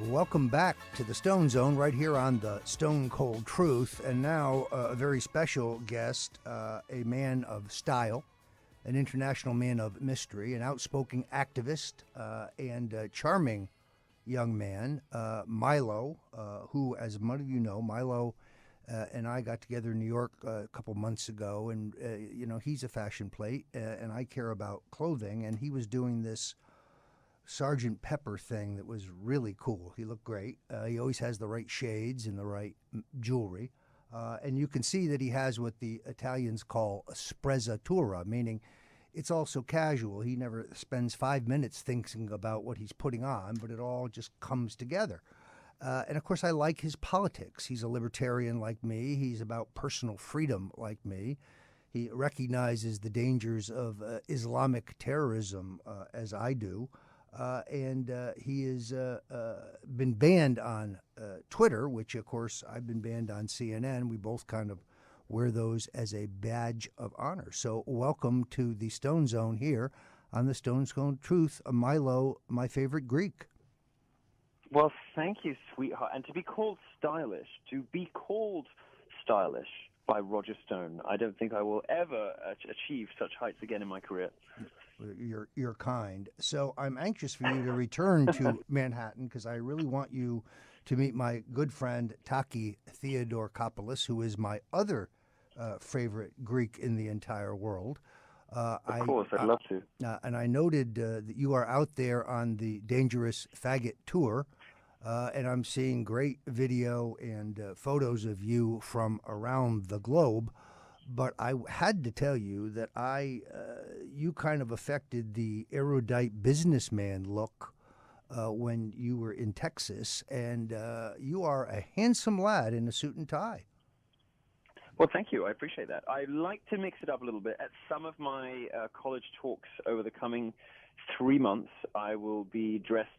Welcome back to the Stone Zone right here on the Stone Cold Truth. And now a very special guest, a man of style, an international man of mystery, an outspoken activist, and a charming young man, Milo, who, as many of you know, Milo and I got together in New York a couple months ago. And, he's a fashion plate, and I care about clothing. And he was doing this Sergeant Pepper thing that was really cool. He looked great. He always has the right shades and the right jewelry. And you can see that he has what the Italians call a sprezzatura, meaning it's also casual. He never spends 5 minutes thinking about what he's putting on, but it all just comes together. And of course, I like his politics. He's a libertarian like me. He's about personal freedom like me. He recognizes the dangers of Islamic terrorism as I do. And he has been banned on Twitter, which, of course, I've been banned on CNN. We both kind of wear those as a badge of honor. So welcome to the Stone Zone here on the Stone Zone Truth. Milo, my favorite Greek. Well, thank you, sweetheart. And to be called stylish by Roger Stone, I don't think I will ever achieve such heights again in my career. You're kind. So I'm anxious for you to return to Manhattan because I really want you to meet my good friend Taki Theodorakopoulos, who is my other favorite Greek in the entire world. Of course, I'd love to. And I noted that you are out there on the Dangerous Faggot tour, and I'm seeing great video and photos of you from around the globe. But I had to tell you that you kind of affected the erudite businessman look when you were in Texas, and you are a handsome lad in a suit and tie. Well, thank you. I appreciate that. I like to mix it up a little bit. At some of my college talks over the coming 3 months, I will be dressed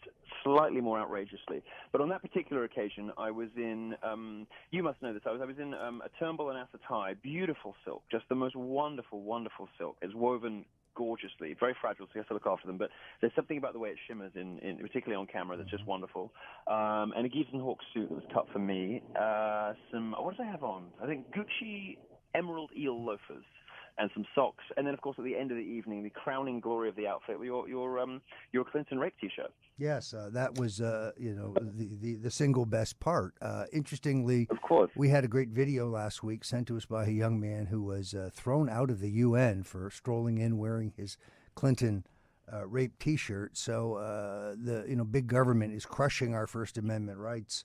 slightly more outrageously. But on that particular occasion, I was in, you must know this, I was in a Turnbull and Asser tie, beautiful silk, just the most wonderful, wonderful silk. It's woven gorgeously, very fragile, so you have to look after them. But there's something about the way it shimmers, in particularly on camera, that's just wonderful. And a Gies & Hawkes suit that was cut for me. What did I have on? I think Gucci Emerald Eel loafers and some socks. And then, of course, at the end of the evening, the crowning glory of the outfit, your Clinton rape T-shirt. Yes, that was the single best part. Interestingly, of course, we had a great video last week sent to us by a young man who was thrown out of the UN for strolling in wearing his Clinton rape T-shirt. So the big government is crushing our First Amendment rights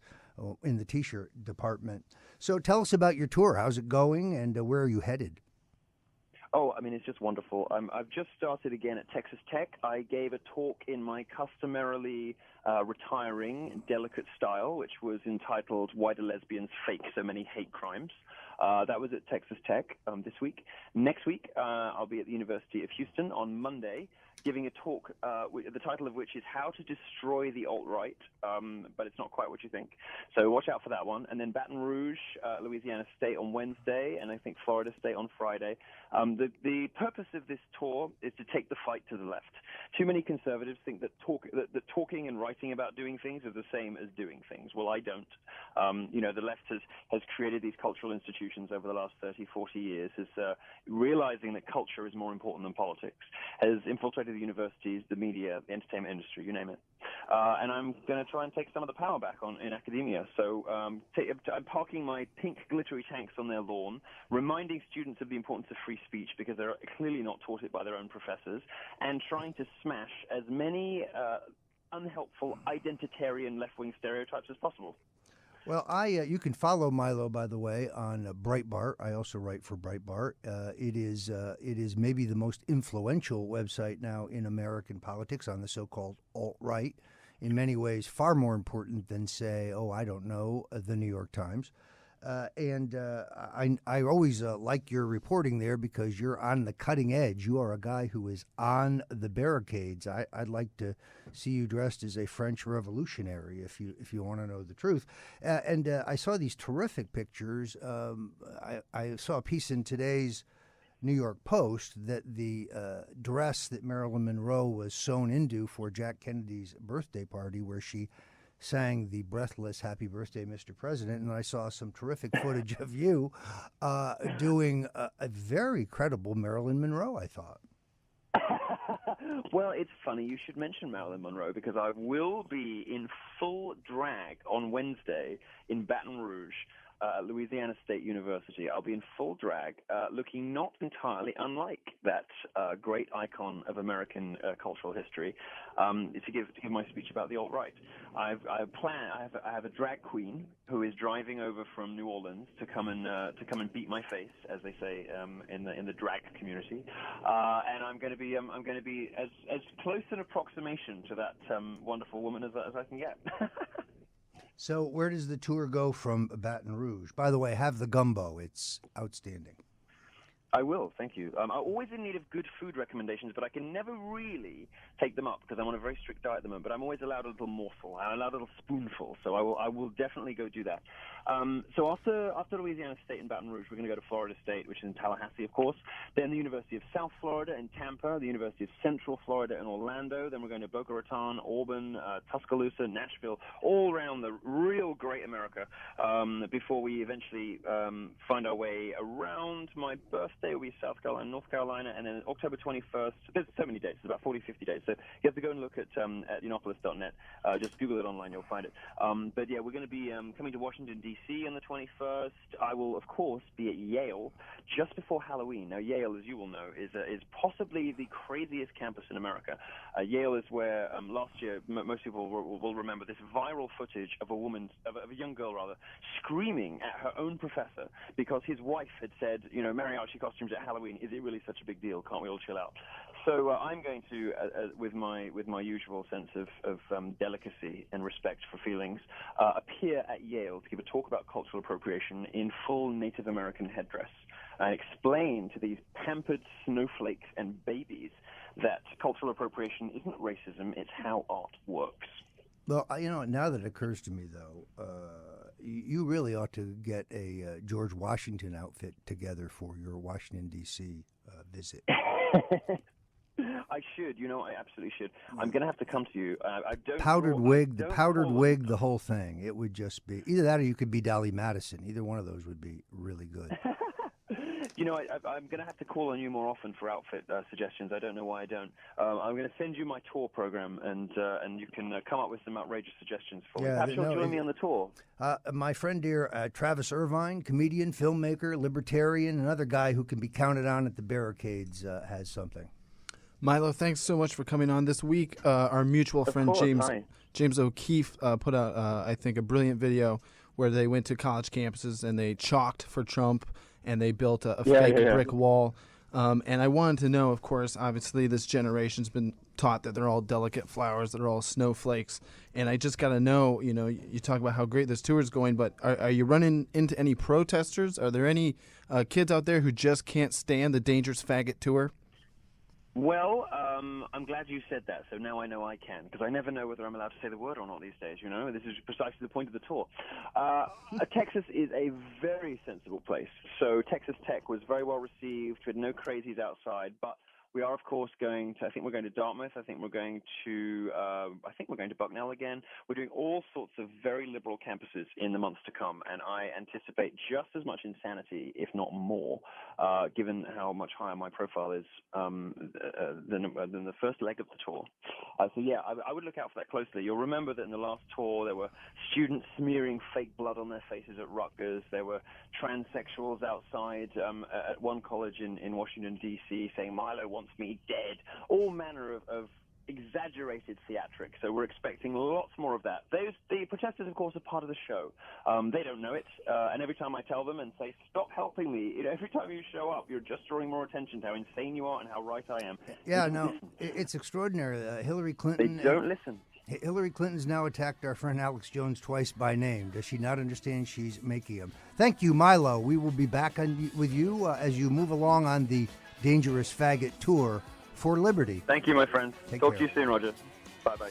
in the T-shirt department. So tell us about your tour. How's it going, and where are you headed? Oh, I mean, it's just wonderful. I've just started again at Texas Tech. I gave a talk in my customarily retiring, delicate style, which was entitled Why Do Lesbians Fake So Many Hate Crimes? That was at Texas Tech this week. Next week, I'll be at the University of Houston on Monday, giving a talk, the title of which is How to Destroy the Alt-Right, but it's not quite what you think. So watch out for that one. And then Baton Rouge, Louisiana State on Wednesday, and I think Florida State on Friday. The purpose of this tour is to take the fight to the left. Too many conservatives think that talking and writing about doing things are the same as doing things. Well, I don't. The left has created these cultural institutions over the last 30, 40 years, is realizing that culture is more important than politics, has infiltrated the universities, the media, the entertainment industry, you name it. And I'm going to try and take some of the power back in academia. So I'm parking my pink glittery tanks on their lawn, reminding students of the importance of free speech because they're clearly not taught it by their own professors, and trying to smash as many unhelpful identitarian left-wing stereotypes as possible. Well, you can follow Milo, by the way, on Breitbart. I also write for Breitbart. It is maybe the most influential website now in American politics on the so-called alt-right. In many ways, far more important than, say, the New York Times. I always like your reporting there because you're on the cutting edge. You are a guy who is on the barricades. I'd like to see you dressed as a French revolutionary if you want to know the truth. I saw these terrific pictures. I saw a piece in today's New York Post that the dress that Marilyn Monroe was sewn into for Jack Kennedy's birthday party, where she sang the breathless "Happy Birthday, Mr. President," and I saw some terrific footage of you doing a very credible Marilyn Monroe, I thought. Well, it's funny you should mention Marilyn Monroe, because I will be in full drag on Wednesday in Baton Rouge, Louisiana State University. I'll be in full drag, looking not entirely unlike that great icon of American cultural history, to give my speech about the alt-right. I have a drag queen who is driving over from New Orleans to come and beat my face, as they say in the drag community, and I'm going to be as close an approximation to that wonderful woman as I can get. So where does the tour go from Baton Rouge? By the way, have the gumbo. It's outstanding. I will, thank you. I'm always in need of good food recommendations, but I can never really take them up because I'm on a very strict diet at the moment. But I'm always allowed a little morsel. I'm allowed a little spoonful, so I will definitely go do that. So after Louisiana State and Baton Rouge, we're going to go to Florida State, which is in Tallahassee, of course. Then the University of South Florida in Tampa, the University of Central Florida in Orlando. Then we're going to Boca Raton, Auburn, Tuscaloosa, Nashville, all around the real great America, before we eventually find our way around my birthday. Will be South Carolina, North Carolina, and then October 21st. There's so many dates. There's about 40, 50 dates. So you have to go and look at Yiannopoulos.net. Just Google it online. You'll find it. But yeah, we're going to be coming to Washington, D.C. on the 21st. I will, of course, be at Yale just before Halloween. Now, Yale, as you will know, is possibly the craziest campus in America. Yale is where last year, most people will remember this viral footage of a young girl, screaming at her own professor because his wife had said, mariachi costumes at Halloween, is it really such a big deal? Can't we all chill out? So I'm going to, with my usual sense of delicacy and respect for feelings, appear at Yale to give a talk about cultural appropriation in full Native American headdress and explain to these pampered snowflakes and babies that cultural appropriation isn't racism, it's how art works. Well, now that it occurs to me, though, you really ought to get a George Washington outfit together for your Washington, D.C. Visit. I should. I absolutely should. I'm going to have to come to you. I don't powdered wig, the whole thing. It would just be either that or you could be Dolly Madison. Either one of those would be really good. I'm going to have to call on you more often for outfit suggestions. I don't know why I don't. I'm going to send you my tour program, and you can come up with some outrageous suggestions for me. Perhaps you'll join me on the tour. My friend dear, Travis Irvine, comedian, filmmaker, libertarian, another guy who can be counted on at the barricades, has something. Milo, thanks so much for coming on this week. Our mutual friend James O'Keefe put out, I think, a brilliant video where they went to college campuses and they chalked for Trump and they built a fake brick wall. And I wanted to know, of course, obviously this generation's been taught that they're all delicate flowers, that are all snowflakes. And I just got to know, you talk about how great this tour is going, but are you running into any protesters? Are there any kids out there who just can't stand the Dangerous Faggot tour? Well, I'm glad you said that, so now I know I can, because I never know whether I'm allowed to say the word or not these days, This is precisely the point of the tour. Texas is a very sensible place. So Texas Tech was very well received. We had no crazies outside, but we are, of course, I think we're going to Dartmouth. I think we're going to Bucknell again. We're doing all sorts of very liberal campuses in the months to come, and I anticipate just as much insanity, if not more, given how much higher my profile is than the first leg of the tour. I would look out for that closely. You'll remember that in the last tour there were students smearing fake blood on their faces at Rutgers. There were transsexuals outside at one college in Washington, D.C. saying, Milo wants me dead. All manner of exaggerated theatrics. So we're expecting lots more of that. The protesters, of course, are part of the show. They don't know it. And every time I tell them and say, stop helping me, every time you show up, you're just drawing more attention to how insane you are and how right I am. Yeah, it's extraordinary. Hillary Clinton... They don't listen. Hillary Clinton's now attacked our friend Alex Jones twice by name. Does she not understand she's making him? Thank you, Milo. We will be back with you as you move along on the Dangerous Faggot Tour for Liberty. Thank you, my friend. Take Talk care. to you soon, Roger. Bye-bye.